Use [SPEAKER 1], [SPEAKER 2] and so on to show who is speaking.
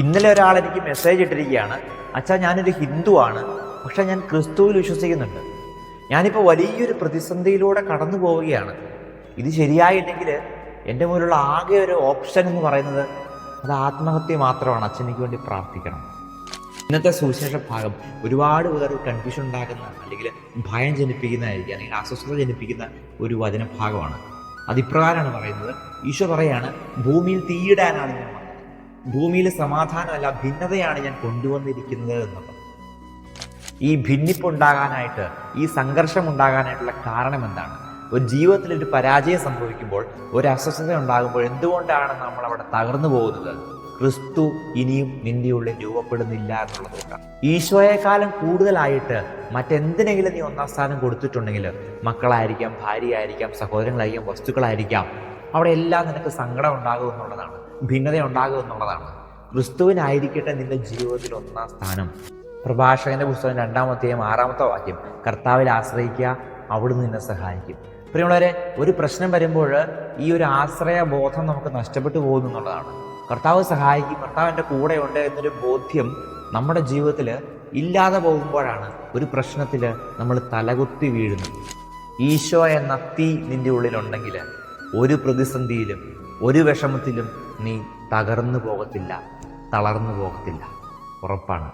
[SPEAKER 1] ഇന്നലെ ഒരാൾ എനിക്ക് മെസ്സേജ് ഇട്ടിരിക്കുകയാണ്, അച്ഛാ ഞാനൊരു ഹിന്ദുവാണ്, പക്ഷെ ഞാൻ ക്രിസ്തുവിൽ വിശ്വസിക്കുന്നുണ്ട്. ഞാനിപ്പോൾ വലിയൊരു പ്രതിസന്ധിയിലൂടെ കടന്നു പോവുകയാണ്. ഇത് ശരിയായില്ലെങ്കിൽ എൻ്റെ മുന്നിലുള്ള ആകെ ഒരു ഓപ്ഷൻ എന്ന് പറയുന്നത് അത് ആത്മഹത്യ മാത്രമാണ്. അച്ഛനക്ക് വേണ്ടി പ്രാർത്ഥിക്കണം. ഇന്നത്തെ സുവിശേഷ ഭാഗം ഒരുപാട് പേർ കൺഫ്യൂഷൻ ഉണ്ടാക്കുന്ന, അല്ലെങ്കിൽ ഭയം ജനിപ്പിക്കുന്നതായിരിക്കും, അല്ലെങ്കിൽ അസ്വസ്ഥത ജനിപ്പിക്കുന്ന ഒരു വചനഭാഗമാണ്. അതിപ്രകാരമാണ് പറയുന്നത്. ഈശോ പറയാണ്, ഭൂമിയിൽ തീയിടാനാണ് ഞാൻ വന്നത്, ഭൂമിയിൽ സമാധാനമല്ല ഭിന്നതയാണ് ഞാൻ കൊണ്ടുവന്നിരിക്കുന്നത് എന്നുള്ളത്. ഈ ഭിന്നിപ്പുണ്ടാകാനായിട്ട്, ഈ സംഘർഷം ഉണ്ടാകാനായിട്ടുള്ള കാരണം എന്താണ്? ഒരു ജീവിതത്തിൽ ഒരു പരാജയം സംഭവിക്കുമ്പോൾ, ഒരു അസ്വസ്ഥത ഉണ്ടാകുമ്പോൾ എന്തുകൊണ്ടാണ് നമ്മൾ അവിടെ തകർന്നു പോകുന്നത്? ക്രിസ്തു ഇനിയും നിന്റെ ഉള്ളിൽ രൂപപ്പെടുന്നില്ല എന്നുള്ളതുകൊണ്ടാണ്. ഈശോയെക്കാളും കൂടുതലായിട്ട് മറ്റെന്തിനെങ്കിലും നീ ഒന്നാം സ്ഥാനം കൊടുത്തിട്ടുണ്ടെങ്കിൽ, മക്കളായിരിക്കാം, ഭാര്യയായിരിക്കാം, സഹോദരങ്ങളായിരിക്കാം, വസ്തുക്കളായിരിക്കാം, അവിടെ എല്ലാം നിനക്ക് സങ്കടം ഉണ്ടാകും എന്നുള്ളതാണ്, ഭിന്നത ഉണ്ടാകും എന്നുള്ളതാണ്. ക്രിസ്തുവിനായിരിക്കട്ടെ നിന്റെ ജീവിതത്തിൽ ഒന്നാം സ്ഥാനം. പ്രഭാഷകന്റെ പുസ്തകം 2-ാം അധ്യായം 6-ാമത്തെ വാക്യം, കർത്താവിൽ ആശ്രയിക്കുക, അവിടുന്ന് നിന്നെ സഹായിക്കും. പ്രിയമുള്ളവരെ, ഒരു പ്രശ്നം വരുമ്പോൾ ഈ ഒരു ആശ്രയ ബോധം നമുക്ക് നഷ്ടപ്പെട്ടു പോകുന്നു എന്നുള്ളതാണ്. കർത്താവ് സഹായിക്കും, കർത്താവ് എൻ്റെ കൂടെ ഉണ്ട് എന്നൊരു ബോധ്യം നമ്മുടെ ജീവിതത്തിൽ ഇല്ലാതെ പോകുമ്പോഴാണ് ഒരു പ്രശ്നത്തിൽ നമ്മൾ തലകുത്തി വീഴുന്നത്. ഈശോ എന്ന തീ നിന്റെ ഉള്ളിലുണ്ടെങ്കിൽ ഒരു പ്രതിസന്ധിയിലും ഒരു വിഷമത്തിലും നീ തകർന്നു പോകത്തില്ല, തളർന്നു പോകത്തില്ല, ഉറപ്പാണ്.